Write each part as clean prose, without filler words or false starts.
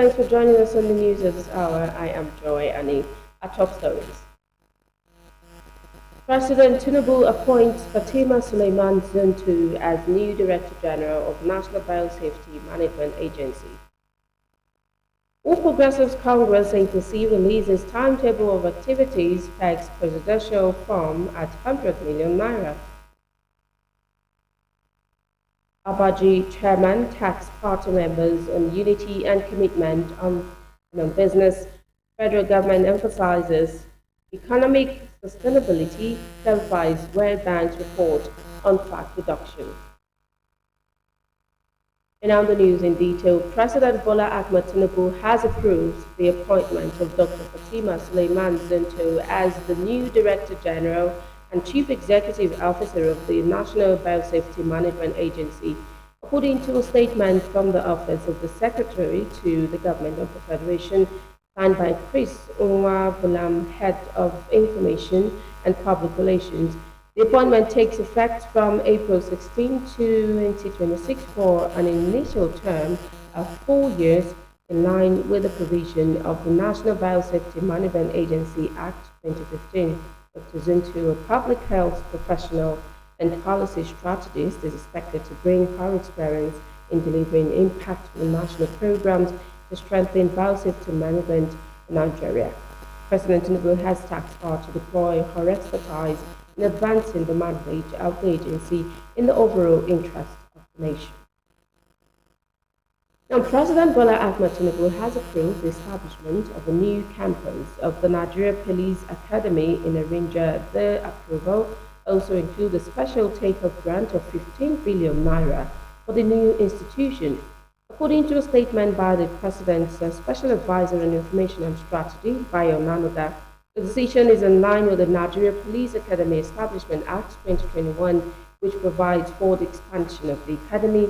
Thanks for joining us on the news at this hour. I am Joy Annie. Our top stories. President Tinubu appoints Fatima Suleiman Zuntu as new Director General of National Biosafety Management Agency. All Progressives Congress APC releases timetable of activities pegs presidential form at 100 million naira. Abaji Chairman tax party members on unity and commitment on business. Federal government emphasizes economic sustainability, clarifies World Bank's report on fat reduction. And on the news in detail, President Bola Ahmed Tinubu has approved the appointment of Dr. Fatima Suleiman Zuntu as the new Director General and Chief Executive Officer of the National Biosafety Management Agency, according to a statement from the Office of the Secretary to the Government of the Federation, signed by Chris Onwa-Bulam, Head of Information and Public Relations. The appointment takes effect from April 16, 2026 for an initial term of 4 years in line with the provision of the National Biosafety Management Agency Act 2015. Dr. Zuntu, a public health professional and policy strategist, is expected to bring her experience in delivering impactful national programs to strengthen biosafety management in Nigeria. President Tinubu has tasked her to deploy her expertise in advancing the mandate of the agency in the overall interest of the nation. Now, President Bola Ahmed Tinubu has approved the establishment of a new campus of the Nigeria Police Academy in Arinja. The approval also includes a special take-up grant of 15 billion naira for the new institution. According to a statement by the President's Special Advisor on Information and Strategy, Bayo Nanoda, the decision is in line with the Nigeria Police Academy Establishment Act 2021, which provides for the expansion of the academy,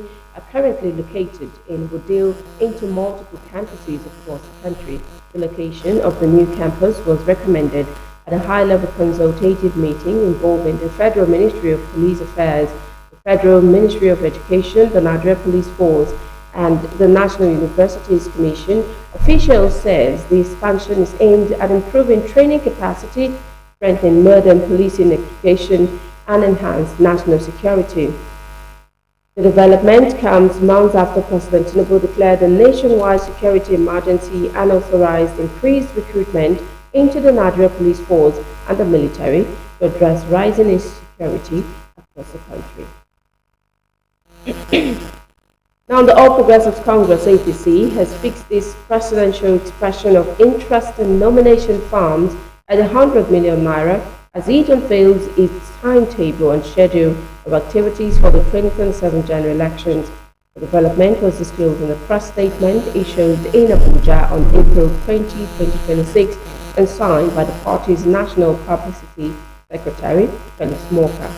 currently located in Wudil, into multiple campuses across the country. The location of the new campus was recommended at a high-level consultative meeting involving the Federal Ministry of Police Affairs, the Federal Ministry of Education, the Nigeria Police Force, and the National Universities Commission. Officials says the expansion is aimed at improving training capacity, strengthening modern policing education, and enhance national security. The development comes months after President Tinubu declared a nationwide security emergency and authorized increased recruitment into the Nigeria Police Force and the military to address rising insecurity across the country. Now, the All Progressives Congress APC has fixed this presidential expression of interest in nomination forms at 100 million naira as it unveils its timetable and schedule of activities for the 2027 general elections. The development was disclosed in a press statement issued in Abuja on April 20, 2026 and signed by the party's National Publicity Secretary, Felix Morka.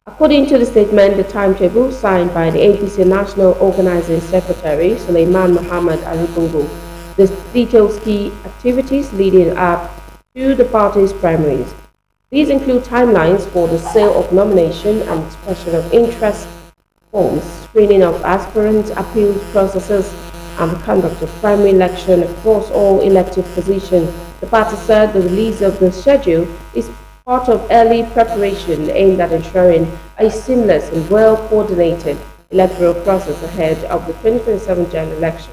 According to the statement, the timetable signed by the APC National Organizing Secretary, Suleiman Muhammad Ali Bungo, this details key activities leading up to the party's primaries. These include timelines for the sale of nomination and expression of interest forms, screening of aspirants, appeals processes, and the conduct of primary election across all elective positions. The party said the release of the schedule is part of early preparation aimed at ensuring a seamless and well-coordinated electoral process ahead of the 2027 general election.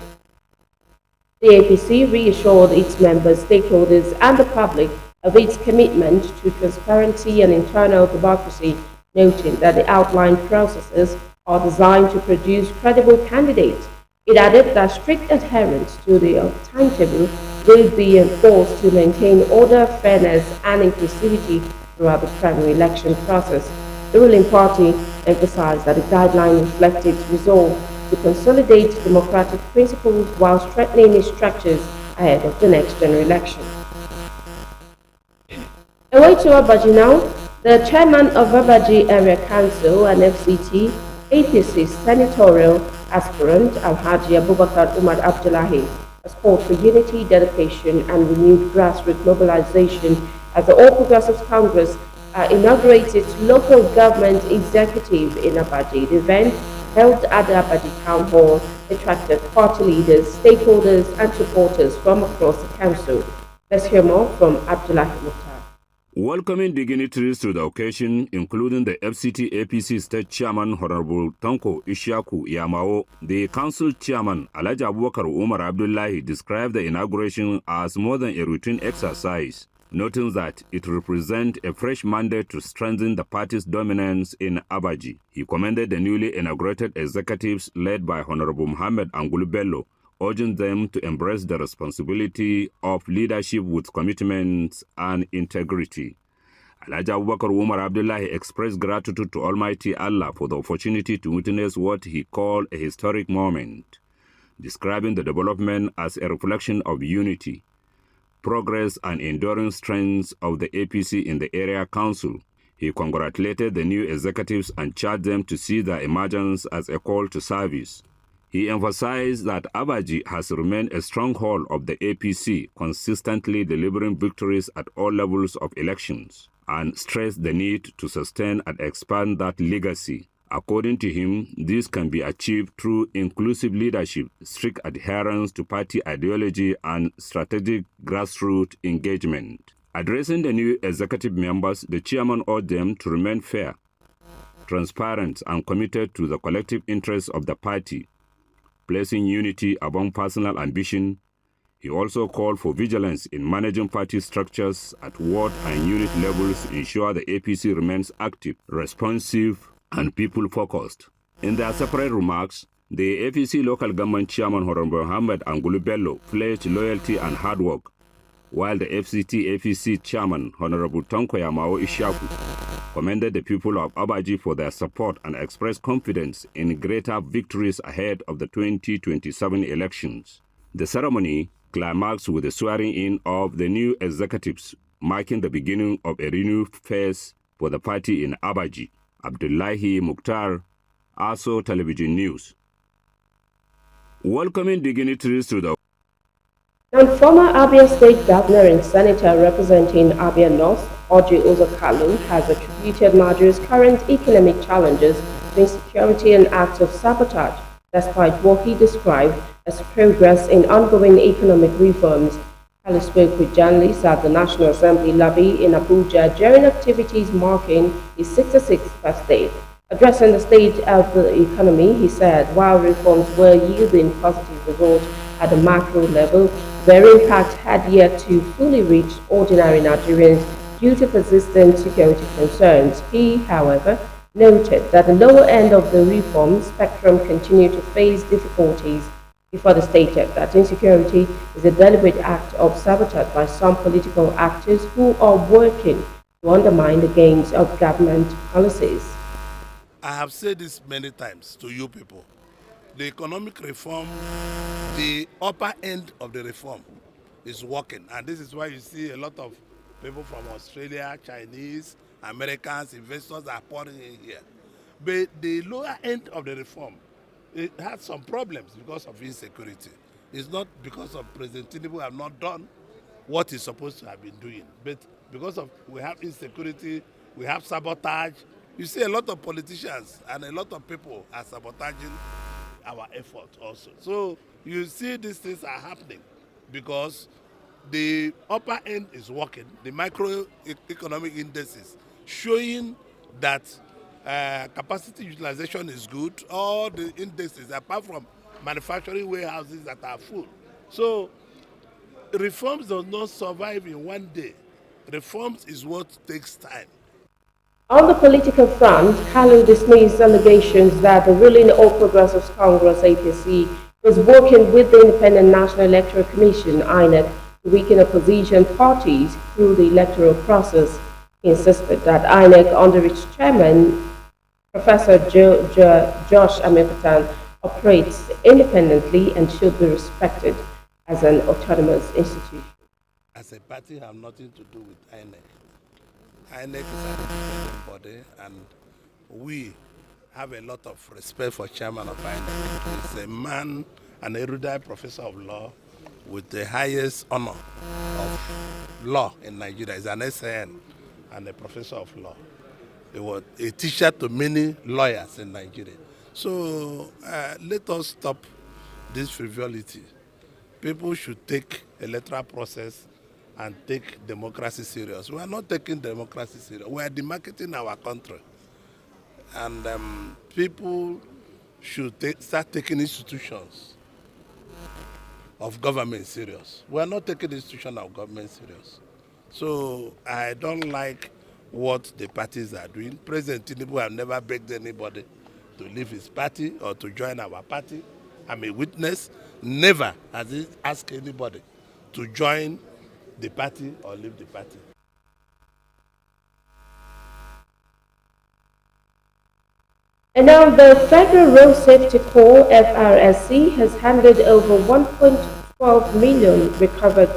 The APC reassured its members, stakeholders, and the public of its commitment to transparency and internal democracy, noting that the outlined processes are designed to produce credible candidates. It added that strict adherence to the timetable will be enforced to maintain order, fairness, and inclusivity throughout the primary election process. The ruling party emphasized that the guideline reflected its resolve to consolidate democratic principles while strengthening its structures ahead of the next general election. Away to Abaji now, the chairman of Abaji Area Council and FCT, APC senatorial aspirant Alhaji Abubakar Umar Abdullahi, has called for unity, dedication, and renewed grassroots mobilization as the All Progressives Congress inaugurates its local government executive in Abaji. The event, held at the Abaji Town Hall, attracted party leaders, stakeholders, and supporters from across the council. Let's hear more from Abdullahi Mukhtar. Welcoming dignitaries to the occasion, including the FCT APC State Chairman Honorable Tanko Ishaku Yamao, the Council Chairman Alhaji Abubakar Umar Abdullahi described the inauguration as more than a routine exercise, noting that it represents a fresh mandate to strengthen the party's dominance in Abaji. He commended the newly inaugurated executives led by Honorable Mohammed Angulu Bello, urging them to embrace the responsibility of leadership with commitment and integrity. Alhaji Abubakar Umar Abdullahi expressed gratitude to Almighty Allah for the opportunity to witness what he called a historic moment, describing the development as a reflection of unity, progress, and enduring strength of the APC in the area council. He congratulated the new executives and charged them to see their emergence as a call to service. He emphasized that Abaji has remained a stronghold of the APC, consistently delivering victories at all levels of elections, and stressed the need to sustain and expand that legacy. According to him, this can be achieved through inclusive leadership, strict adherence to party ideology, and strategic grassroots engagement. Addressing the new executive members, the chairman urged them to remain fair, transparent, and committed to the collective interests of the party, placing unity above personal ambition. He also called for vigilance in managing party structures at ward and unit levels to ensure the APC remains active, responsive, and people-focused. In their separate remarks, the APC local government chairman Honorable Mohammed Angulu Bello pledged loyalty and hard work, while the FCT APC chairman Honorable Tanko Yamao Ishaku commended the people of Abaji for their support and expressed confidence in greater victories ahead of the 2027 elections. The ceremony climaxed with the swearing-in of the new executives, marking the beginning of a renewed phase for the party in Abaji. Abdullahi Mukhtar, ASO Television News. Welcoming dignitaries to the... And former Abia State Governor and Senator representing Abia North, Orji Uzor-Kalu, has attributed Nigeria's current economic challenges to insecurity and acts of sabotage, despite what he described as progress in ongoing economic reforms. Kalu spoke with journalists at the National Assembly lobby in Abuja during activities marking his 66th birthday. Addressing the state of the economy, he said while reforms were yielding positive results at the macro level, their impact had yet to fully reach ordinary Nigerians due to persistent security concerns. He, however, noted that the lower end of the reform spectrum continued to face difficulties. He further stated that insecurity is a deliberate act of sabotage by some political actors who are working to undermine the gains of government policies. I have said this many times to you people. The economic reform, the upper end of the reform is working. And this is why you see a lot of people from Australia, Chinese, Americans, investors are pouring in here. But the lower end of the reform, it had some problems because of insecurity. It's not because of President Tinubu have not done what he's supposed to have been doing, but because of we have insecurity, we have sabotage. You see a lot of politicians and a lot of people are sabotaging our efforts also. So you see these things are happening because the upper end is working, the microeconomic indices showing that capacity utilization is good, all the indexes apart from manufacturing warehouses that are full. So reforms does not survive in one day. Reforms is what takes time. On the political front, Kalu dismissed allegations that the ruling All Progressives Congress APC was working with the Independent National Electoral Commission (INEC) to weaken opposition parties through the electoral process. He insisted that INEC, under its chairman, Professor Josh Amepatan, operates independently and should be respected as an autonomous institution. As a party, have nothing to do with INEC. INEC is an independent body, and we have a lot of respect for chairman of INEC. He's a man, an erudite professor of law with the highest honor of law in Nigeria. He's an SAN and a professor of law. He was a teacher to many lawyers in Nigeria. So let us stop this frivolity. People should take electoral process and take democracy serious. We are not taking democracy serious. We are demarketing our country. And people should start taking institutions of government serious. We are not taking the institution of government serious. So I don't like what the parties are doing. President Tinubu have never begged anybody to leave his party or to join our party. I'm a witness. Never has he asked anybody to join the party or leave the party. And now the Federal Road Safety Corps, FRSC, has handed over 1.12 million recovered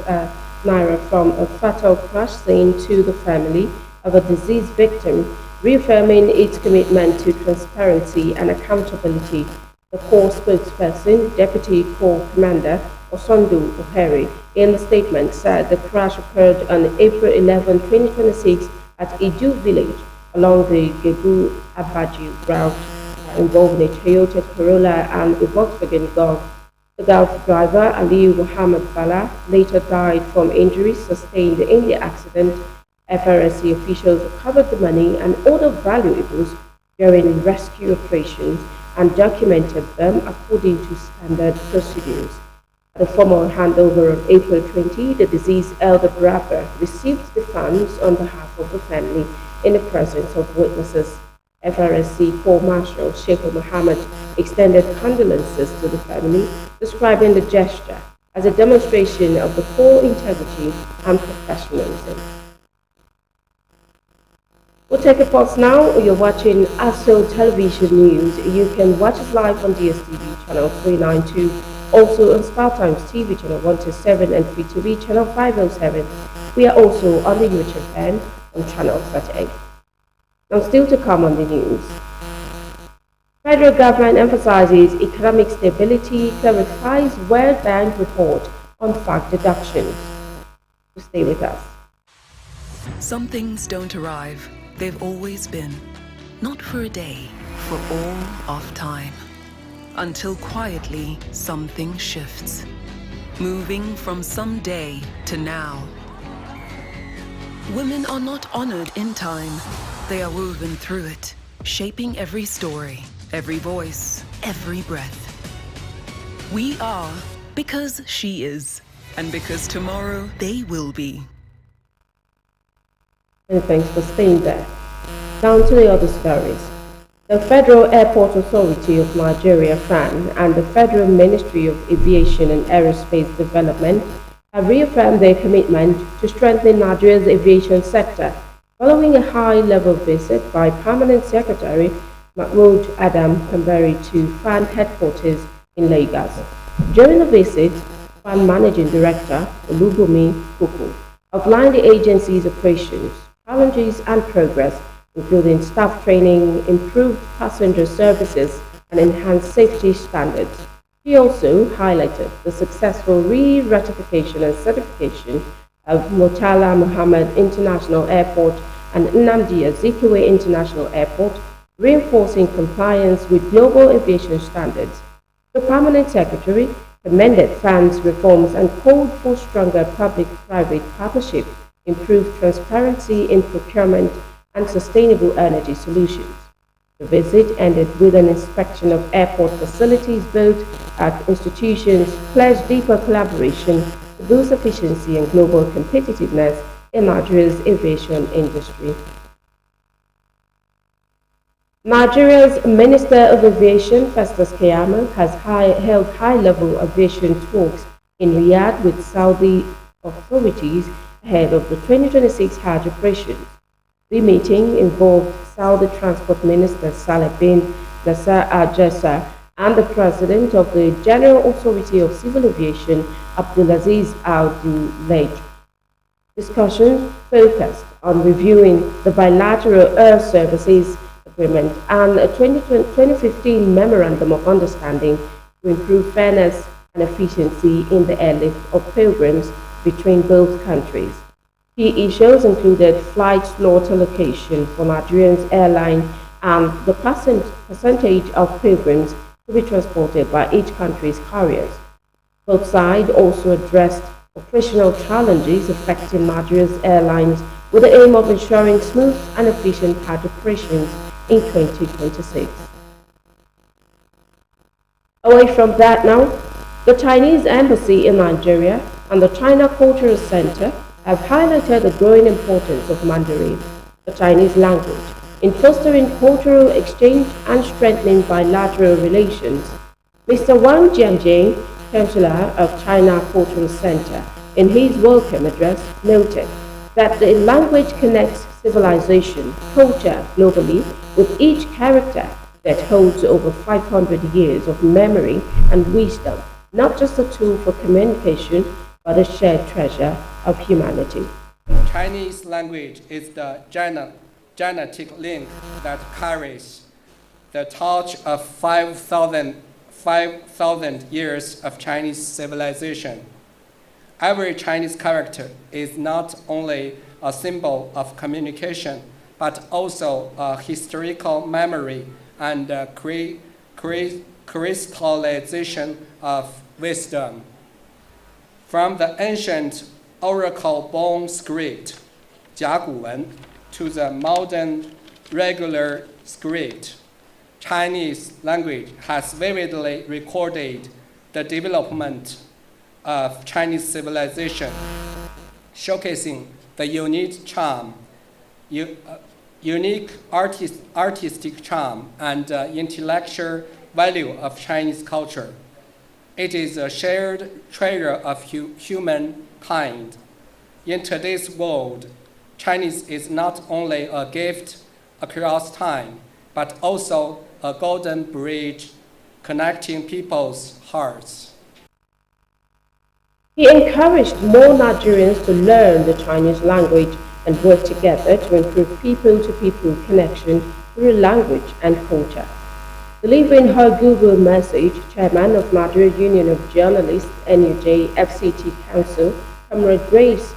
naira from a fatal crash scene to the family of a deceased victim, reaffirming its commitment to transparency and accountability. The Corps spokesperson, Deputy Corps Commander Osondu Ohere, in the statement said the crash occurred on April 11, 2026 at Iju village along the Gebu-Abaji route involving a Toyota Corolla and a Volkswagen Golf. The Golf driver, Aliyu Muhammad Bala, later died from injuries sustained in the accident. FRSC officials recovered the money and other valuables during rescue operations and documented them according to standard procedures. At a formal handover on April 20, the deceased elder brother received the funds on behalf of the family in the presence of witnesses. FRSC Corps Marshal Sheikh Mohammed extended condolences to the family, describing the gesture as a demonstration of the Corps' integrity and professionalism. We'll take a pause now. You're watching ASO Television News. You can watch us live on DSTV channel 392, also on StarTimes TV channel 127 and Free TV channel 507. We are also on the YouTube and on channel 38. Now, still to come on the news. Federal government emphasizes economic stability, clarifies World Bank report on fact deductions. So stay with us. Some things don't arrive. They've always been. Not for a day, for all of time. Until quietly something shifts. Moving from someday to now. Women are not honored in time. They are woven through it, shaping every story, every voice, every breath. We are because she is, and because tomorrow they will be. And thanks for staying there. Down to the other stories. The Federal Airport Authority of Nigeria, FAN, and the Federal Ministry of Aviation and Aerospace Development have reaffirmed their commitment to strengthen Nigeria's aviation sector following a high-level visit by Permanent Secretary Mahmood Adam Kambari to FAN headquarters in Lagos. During the visit, FAN Managing Director Olubunmi Kuku outlined the agency's operations, challenges and progress, including staff training, improved passenger services, and enhanced safety standards. He also highlighted the successful re-ratification and certification of Murtala Muhammad International Airport and Nnamdi Azikiwe International Airport, reinforcing compliance with global aviation standards. The Permanent Secretary commended FAN's reforms and called for stronger public-private partnership, improved transparency in procurement, and sustainable energy solutions. The visit ended with an inspection of airport facilities. Both institutions pledged deeper collaboration to boost efficiency and global competitiveness in Nigeria's aviation industry. Nigeria's Minister of Aviation, Festus Keyamo, has held high-level aviation talks in Riyadh with Saudi authorities ahead of the 2026 Hajj operations. The meeting involved Saudi Transport Minister Saleh bin Nasser Al Jassar and the President of the General Authority of Civil Aviation, Abdulaziz Al Duleij. Discussions focused on reviewing the bilateral air services agreement and a 2015 Memorandum of Understanding to improve fairness and efficiency in the airlift of pilgrims between both countries. Key issues included flight slot allocation for Nigerian airline and the percentage of pilgrims to be transported by each country's carriers. Both sides also addressed operational challenges affecting Nigeria's airlines with the aim of ensuring smooth and efficient hard operations in 2026. Away from that now, the Chinese Embassy in Nigeria and the China Cultural Center have highlighted the growing importance of Mandarin, the Chinese language, in fostering cultural exchange and strengthening bilateral relations. Mr. Wang Jianjing, Chancellor of China Cultural Center, in his welcome address noted that the language connects civilization, culture globally, with each character that holds over 500 years of memory and wisdom, not just a tool for communication, but a shared treasure of humanity. Chinese language is the genetic link that carries the torch of 5,000 years of Chinese civilization. Every Chinese character is not only a symbol of communication, but also a historical memory and a crystallization of wisdom. From the ancient oracle-born script, 甲骨文, to the modern regular script, Chinese language has vividly recorded the development of Chinese civilization, showcasing the unique charm, unique artistic charm and intellectual value of Chinese culture. It is a shared treasure of humankind. In today's world, Chinese is not only a gift across time, but also a golden bridge connecting people's hearts. He encouraged more Nigerians to learn the Chinese language and work together to improve people-to-people connection through language and culture. Delivering her Google message, Chairman of Nigeria Union of Journalists, NUJ FCT Council, Comrade Grace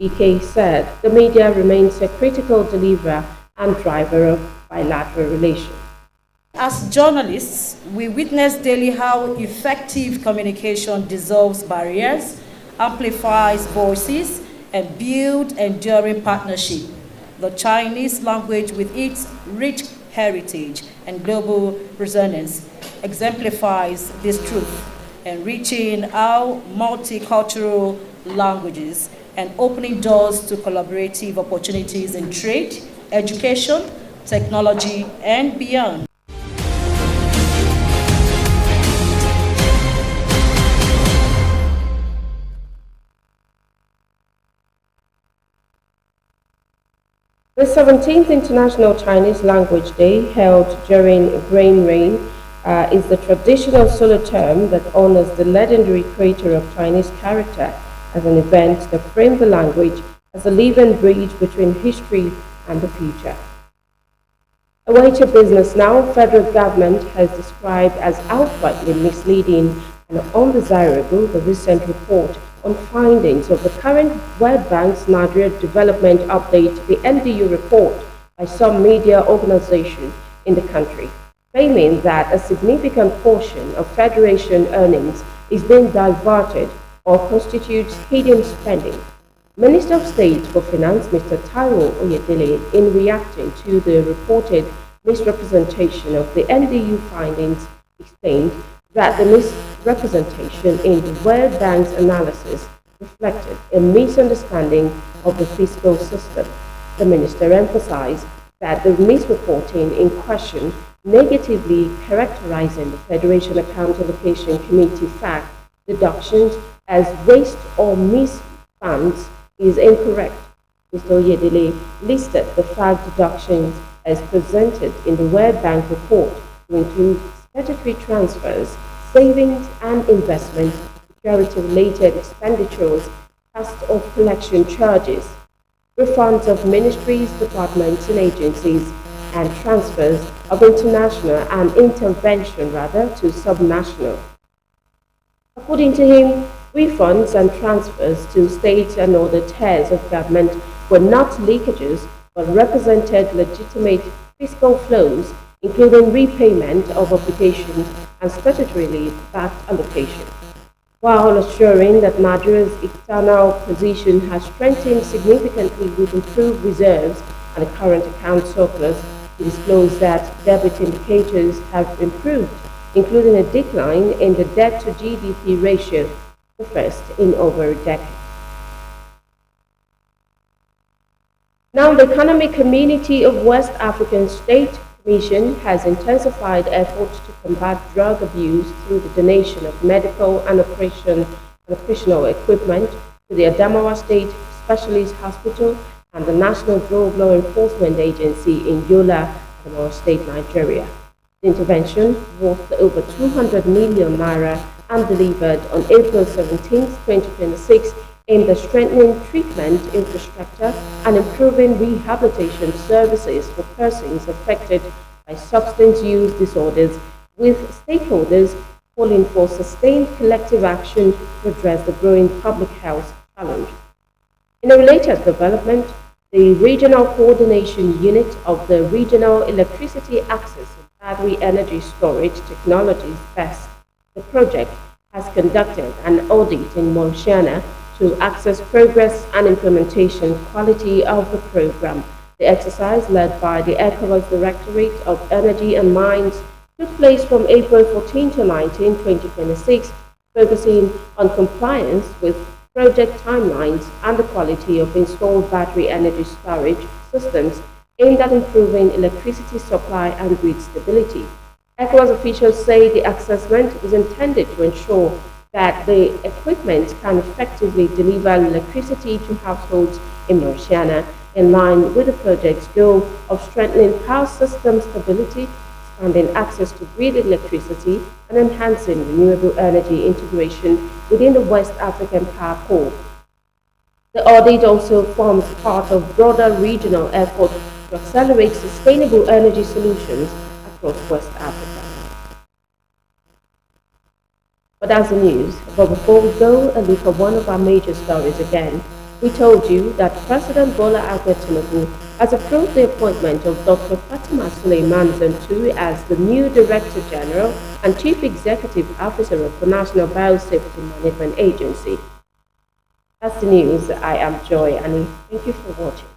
Ike said the media remains a critical deliverer and driver of bilateral relations. As journalists, we witness daily how effective communication dissolves barriers, amplifies voices, and builds enduring partnership. The Chinese language, with its rich heritage and global resonance, exemplifies this truth, enriching our multicultural languages and opening doors to collaborative opportunities in trade, education, technology, and beyond. The 17th International Chinese Language Day, held during Grain Rain, is the traditional solar term that honors the legendary creator of Chinese character as an event that framed the language as a living bridge between history and the future. Away to business now, federal government has described as outrightly misleading and undesirable the recent report on findings of the current World Bank's Nigeria Development Update, the NDU report, by some media organizations in the country, claiming that a significant portion of Federation earnings is being diverted or constitutes hidden spending. Minister of State for Finance, Mr. Taiwo Oyedele, in reacting to the reported misrepresentation of the NDU findings, explained that the misrepresentation in the World Bank's analysis reflected a misunderstanding of the fiscal system. The minister emphasized that the misreporting in question, negatively characterizing the Federation Account Allocation Committee FAC deductions as waste or missed funds, is incorrect. Mr. Oyedele listed the FAC deductions as presented in the World Bank report to include statutory transfers, savings and investments, security-related expenditures, cost of collection charges, refunds of ministries, departments and agencies, and transfers of international and intervention to subnational. According to him, refunds and transfers to state and other tiers of government were not leakages, but represented legitimate fiscal flows, including repayment of obligations and statutorily backed allocation, while assuring that Nigeria's external position has strengthened significantly with improved reserves and a current account surplus. It disclosed that debit indicators have improved, including a decline in the debt-to-GDP ratio, the first in over a decade. Now, the Economic Community of West African State Commission has intensified efforts to combat drug abuse through the donation of medical and operational equipment to the Adamawa State Specialist Hospital and the National Drug Law Enforcement Agency in Yola, Adamawa State, Nigeria. The intervention, worth over 200 million naira and delivered on April 17, 2026, aimed at strengthening treatment infrastructure and improving rehabilitation services for persons affected by substance use disorders, with stakeholders calling for sustained collective action to address the growing public health challenge. In a related development, the Regional Coordination Unit of the Regional Electricity Access and Battery Energy Storage Technologies BEST, the project, has conducted an audit in Mauritania to assess progress and implementation quality of the program. The exercise, led by the ECOWAS Directorate of Energy and Mines, took place from April 14 to 19, 2026, focusing on compliance with project timelines and the quality of installed battery energy storage systems aimed at improving electricity supply and grid stability. ECOWAS officials say the assessment is intended to ensure that the equipment can effectively deliver electricity to households in Mauritania, in line with the project's goal of strengthening power system stability, expanding access to grid electricity, and enhancing renewable energy integration within the West African Power Pool. The audit also forms part of broader regional efforts to accelerate sustainable energy solutions across West Africa. But that's the news. But before we go, a look at one of our major stories again. We told you that President Bola Ahmed Tinubu has approved the appointment of Dr. Fatima Suleiman Zantu as the new Director General and Chief Executive Officer of the National Biosafety Management Agency. That's the news. I am Joy Annie. Thank you for watching.